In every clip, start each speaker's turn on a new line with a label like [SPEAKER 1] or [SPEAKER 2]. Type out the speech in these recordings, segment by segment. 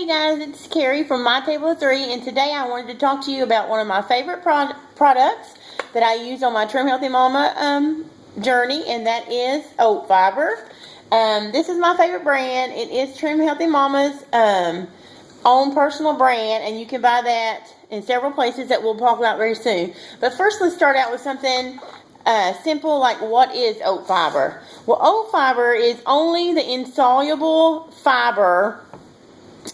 [SPEAKER 1] guys, it's Keri from My Table of Three, and today I wanted to talk to you about one of my favorite products that I use on my Trim Healthy Mama journey, and that is Oat Fiber. This is my favorite brand. It is Trim Healthy Mama's own personal brand, and you can buy that in several places that we'll talk about very soon. But first, let's start out with something simple, like what is oat fiber? Well, oat fiber is only the insoluble fiber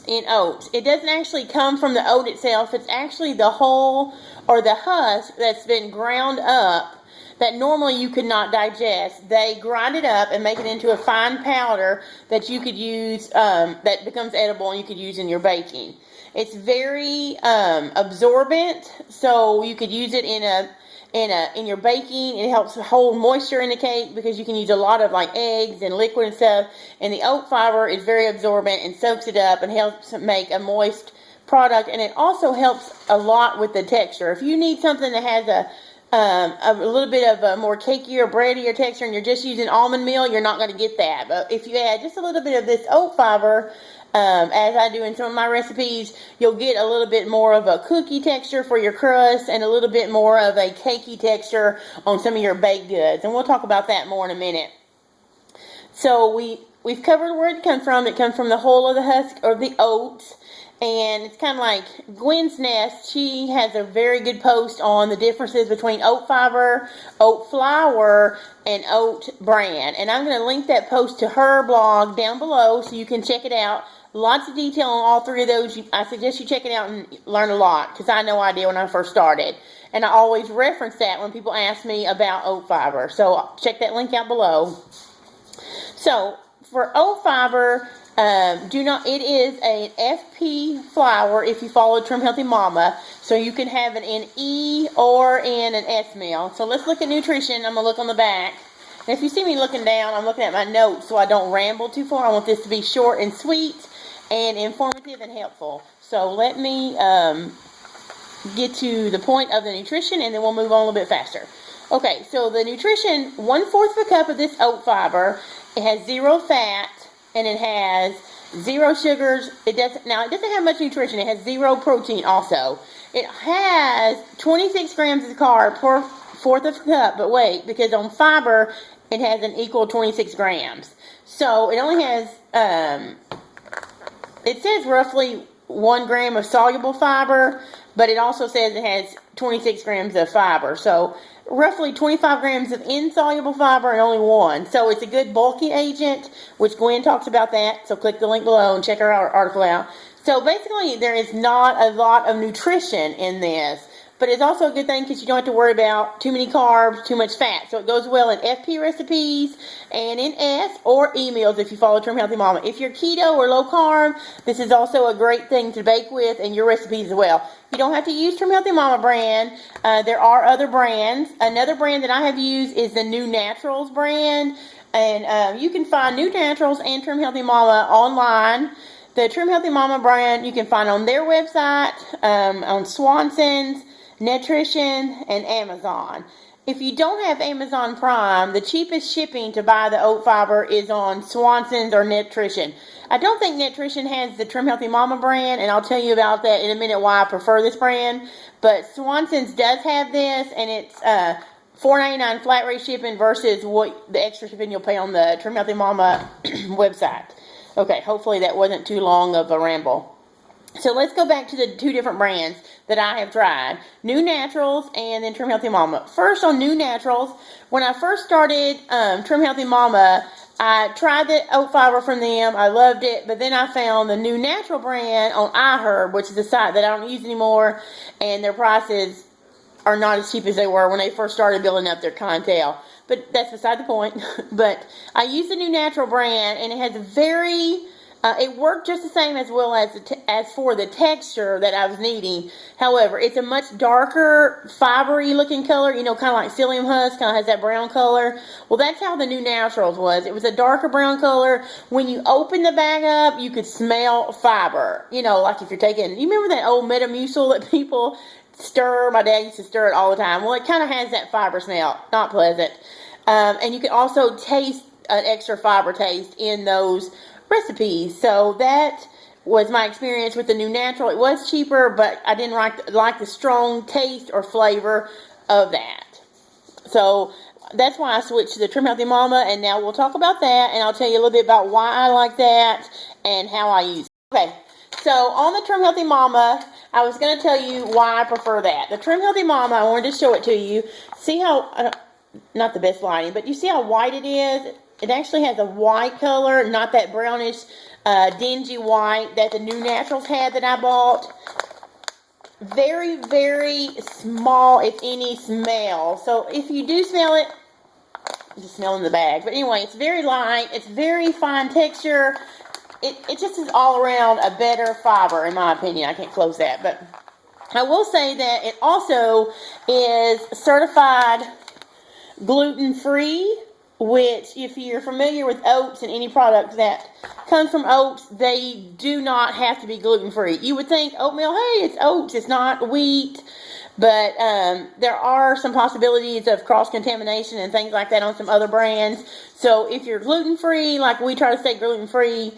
[SPEAKER 1] in oats. It doesn't actually come from the oat itself. It's actually the hull or the husk that's been ground up that normally you could not digest. They grind it up and make it into a fine powder that you could use, that becomes edible and you could use in your baking. It's very absorbent, so you could use it in your baking. It helps hold moisture in the cake because you can use a lot of like eggs and liquid and stuff. And the oat fiber is very absorbent and soaks it up and helps make a moist product. And it also helps a lot with the texture. If you need something that has a little bit of a more cakey or breadier texture and you're just using almond meal, you're not going to get that. But if you add just a little bit of this oat fiber, as I do in some of my recipes, you'll get a little bit more of a cookie texture for your crust and a little bit more of a cakey texture on some of your baked goods. And we'll talk about that more in a minute. So we've covered where it comes from. It comes from the whole of the husk or the oats. And it's kind of like Gwen's Nest. She has a very good post on the differences between oat fiber, oat flour, and oat bran. And I'm going to link that post to her blog down below so you can check it out. Lots of detail on all three of those. I suggest you check it out and learn a lot because I know I did when I first started. And I always reference that when people ask me about oat fiber. So check that link out below. So for oat fiber, it is an FP flour if you follow Trim Healthy Mama. So you can have it in E or in an S meal. So let's look at nutrition. I'm going to look on the back. And if you see me looking down, I'm looking at my notes so I don't ramble too far. I want this to be short and sweet and informative and helpful. So let me get to the point of the nutrition and then we'll move on a little bit faster. Okay, so the nutrition, 1/4 of a cup of this oat fiber. It has 0 fat and it has 0 sugars. It doesn't have much nutrition. It has 0 protein also. It has 26 grams of carb per 1/4 of a cup, but wait, because on fiber it has an equal 26 grams. So it only has it says roughly 1 gram of soluble fiber, but it also says it has 26 grams of fiber. So roughly 25 grams of insoluble fiber and only 1. So it's a good bulky agent, which Gwen talks about that. So click the link below and check our article out. So basically, there is not a lot of nutrition in this. But it's also a good thing because you don't have to worry about too many carbs, too much fat. So it goes well in FP recipes and in S or E meals if you follow Trim Healthy Mama. If you're keto or low carb, this is also a great thing to bake with in your recipes as well. You don't have to use Trim Healthy Mama brand. There are other brands. Another brand that I have used is the New Naturals brand. And you can find New Naturals and Trim Healthy Mama online. The Trim Healthy Mama brand you can find on their website, on Swanson's, Nutrition, and Amazon. If you don't have Amazon Prime, the cheapest shipping to buy the oat fiber is on Swanson's or Nutrition. I don't think Nutrition has the Trim Healthy Mama brand, and I'll tell you about that in a minute why I prefer this brand. But Swanson's does have this, and it's $4.99 flat rate shipping versus what the extra shipping you'll pay on the Trim Healthy Mama website. Okay, hopefully that wasn't too long of a ramble. So let's go back to the 2 different brands that I have tried. New Naturals and then Trim Healthy Mama. First on New Naturals, when I first started Trim Healthy Mama, I tried the oat fiber from them. I loved it. But then I found the New Natural brand on iHerb, which is a site that I don't use anymore. And their prices are not as cheap as they were when they first started building up their clientele. But that's beside the point. But I use the New Natural brand, and it has a very... it worked just the same as well as for the texture that I was needing. However, it's a much darker, fibery looking color, kind of like psyllium husk, kind of has that brown color. Well, that's how the New Naturals was. It was a darker brown color. When you open the bag up, you could smell fiber. Like if you're taking, you remember that old Metamucil that people stir? My dad used to stir it all the time. Well, it kind of has that fiber smell. Not pleasant. And you can also taste an extra fiber taste in those recipes. So that was my experience with the New Natural. It was cheaper, but I didn't like the strong taste or flavor of that. So that's why I switched to the Trim Healthy Mama, and now we'll talk about that, and I'll tell you a little bit about why I like that and how I use it. Okay, so on the Trim Healthy Mama, I was going to tell you why I prefer that. The Trim Healthy Mama, I wanted to show it to you. See how, not the best lighting, but you see how white it is? It actually has a white color, not that brownish, dingy white that the New Naturals had that I bought. Very, very small, if any, smell. So if you do smell it, just smell in the bag. But anyway, it's very light. It's very fine texture. It just is all around a better fiber, in my opinion. I can't close that. But I will say that it also is certified gluten-free, which, if you're familiar with oats and any product that comes from oats, they do not have to be gluten-free. You would think oatmeal, hey, it's oats, it's not wheat, but there are some possibilities of cross-contamination and things like that on some other brands. So if you're gluten-free, like we try to stay gluten-free,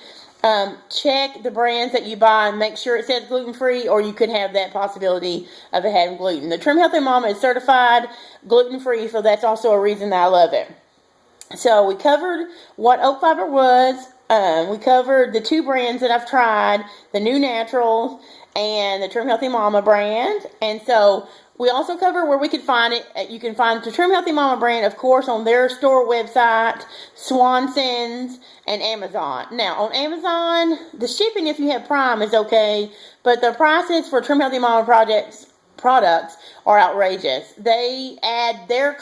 [SPEAKER 1] check the brands that you buy and make sure it says gluten-free, or you could have that possibility of it having gluten. The Trim Healthy Mama is certified gluten-free, so that's also a reason that I love it. So we covered what oat fiber was. We covered the two brands that I've tried, the New Natural and the Trim Healthy Mama brand. And so we also cover where we can find it. You can find the Trim Healthy Mama brand, of course, on their store website, Swanson's, and Amazon. Now, on Amazon, the shipping, if you have Prime, is okay, but the prices for Trim Healthy Mama products are outrageous. They add their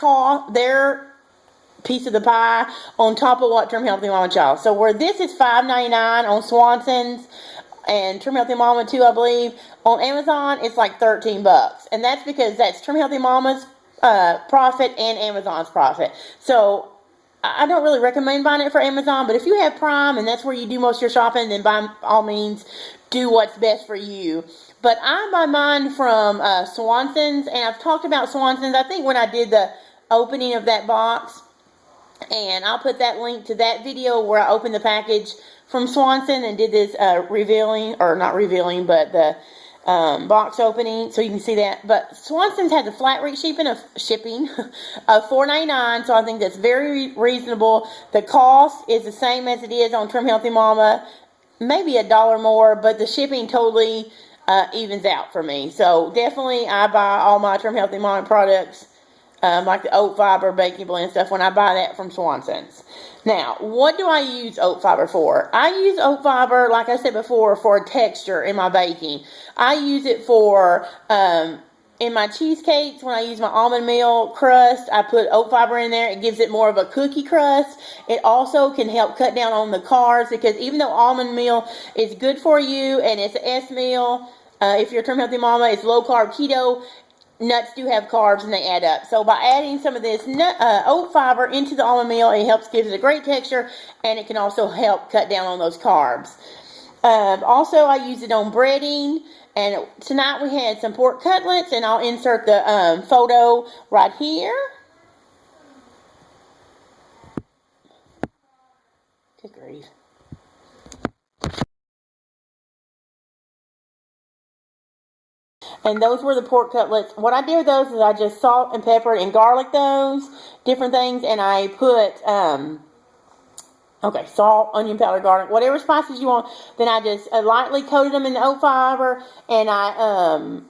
[SPEAKER 1] piece of the pie on top of what Trim Healthy Mama charges. So where this is $5.99 on Swanson's and Trim Healthy Mama too, I believe, on Amazon it's like $13, and that's because that's Trim Healthy Mama's profit and Amazon's profit. So I don't really recommend buying it for Amazon, but if you have Prime and that's where you do most of your shopping, then by all means do what's best for you. But I buy mine from Swanson's, and I've talked about Swanson's, I think, when I did the opening of that box. And I'll put that link to that video where I opened the package from Swanson and did this revealing, or not revealing, but the box opening, so you can see that. But Swanson's has a flat rate shipping of $4.99, so I think that's very reasonable. The cost is the same as it is on Trim Healthy Mama, maybe $1 more, but the shipping totally evens out for me. So definitely I buy all my Trim Healthy Mama products, like the oat fiber, baking blend stuff, when I buy that from Swanson's. Now, what do I use oat fiber for? I use oat fiber, like I said before, for texture in my baking. I use it for, in my cheesecakes, when I use my almond meal crust, I put oat fiber in there. It gives it more of a cookie crust. It also can help cut down on the carbs, because even though almond meal is good for you and it's an S meal, if you're a Trim Healthy Mama, it's low carb keto, nuts do have carbs and they add up. So by adding some of this oat fiber into the almond meal, it helps give it a great texture, and it can also help cut down on those carbs. Also, I use it on breading, and tonight we had some pork cutlets, and I'll insert the photo right here. Good grief. And those were the pork cutlets. What I did with those is I just salt and pepper and garlic those, different things, and I put, salt, onion powder, garlic, whatever spices you want. Then I just lightly coated them in the oat fiber, and I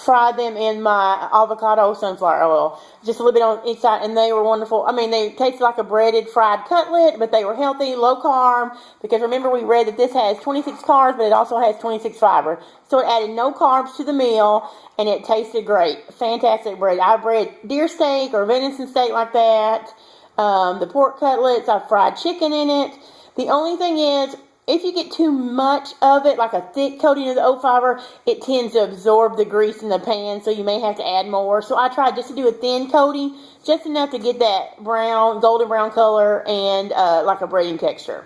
[SPEAKER 1] fried them in my avocado sunflower oil, just a little bit on each side, and they were wonderful. I mean, they tasted like a breaded fried cutlet, but they were healthy, low carb, because remember we read that this has 26 carbs, but it also has 26 fiber. So it added no carbs to the meal, and it tasted great. Fantastic bread. I bread deer steak or venison steak like that. The pork cutlets, I fried chicken in it. The only thing is, if you get too much of it, like a thick coating of the oat fiber, it tends to absorb the grease in the pan, so you may have to add more. So I tried just to do a thin coating, just enough to get that brown, golden brown color, and like a breading texture.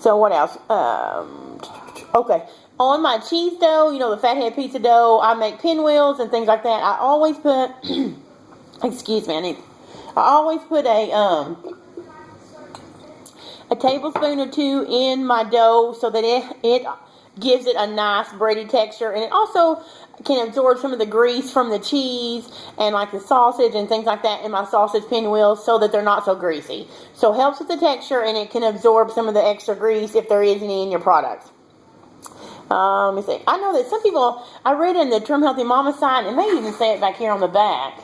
[SPEAKER 1] So what else? Okay. On my cheese dough, you know, the fathead pizza dough, I make pinwheels and things like that. I always put, excuse me, I always put a a tablespoon or two in my dough so that it gives it a nice bready texture, and it also can absorb some of the grease from the cheese and like the sausage and things like that in my sausage pinwheels so that they're not so greasy. So it helps with the texture, and it can absorb some of the extra grease if there is any in your products. Let me see. I know that some people, I read in the Trim Healthy Mama site, and they even say it back here on the back.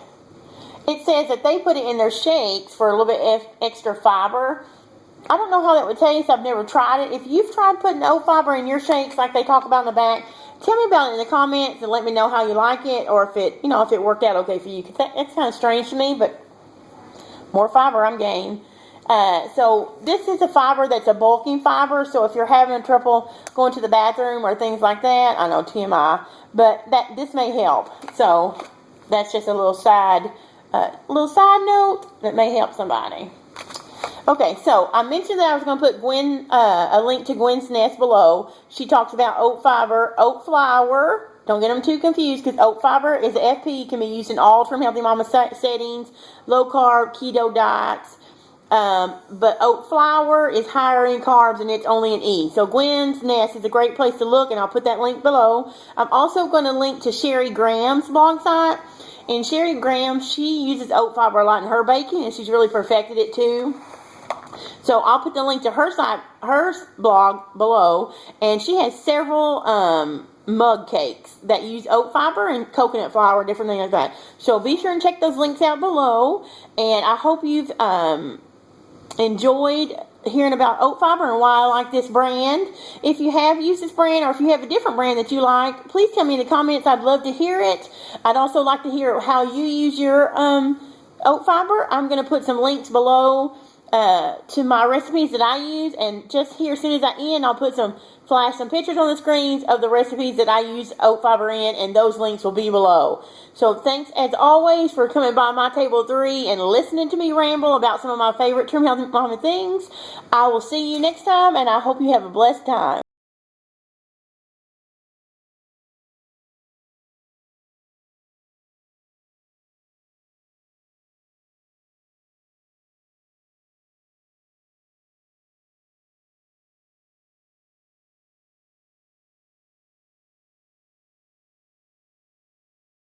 [SPEAKER 1] It says that they put it in their shakes for a little bit extra fiber. I don't know how that would taste. I've never tried it. If you've tried putting oat fiber in your shakes like they talk about in the back, tell me about it in the comments and let me know how you like it, or if it, if it worked out okay for you. It's kind of strange to me, but more fiber, I'm game. So this is a fiber that's a bulking fiber. So if you're having trouble going to the bathroom or things like that, I know TMI, but this may help. So that's just a little side note that may help somebody. Okay, so I mentioned that I was going to put a link to Gwen's Nest below. She talks about oat fiber, oat flour. Don't get them too confused, because oat fiber is FP, can be used in all Trim Healthy Mama settings, low carb, keto diets. But oat flour is higher in carbs, and it's only an E. So Gwen's Nest is a great place to look, and I'll put that link below. I'm also going to link to Sherry Graham's blog site. And Sherry Graham, she uses oat fiber a lot in her baking, and she's really perfected it too. So I'll put the link to her blog below, and she has several mug cakes that use oat fiber and coconut flour, different things like that. So be sure and check those links out below, and I hope you've enjoyed hearing about oat fiber and why I like this brand. If you have used this brand, or if you have a different brand that you like, please tell me in the comments. I'd love to hear it. I'd also like to hear how you use your oat fiber. I'm going to put some links below to my recipes that I use, and just here as soon as I end, I'll flash some pictures on the screens of the recipes that I use oat fiber in, and those links will be below. So thanks as always for coming by my table 3 and listening to me ramble about some of my favorite Trim Healthy Mama things. I will see you next time, and I hope you have a blessed time.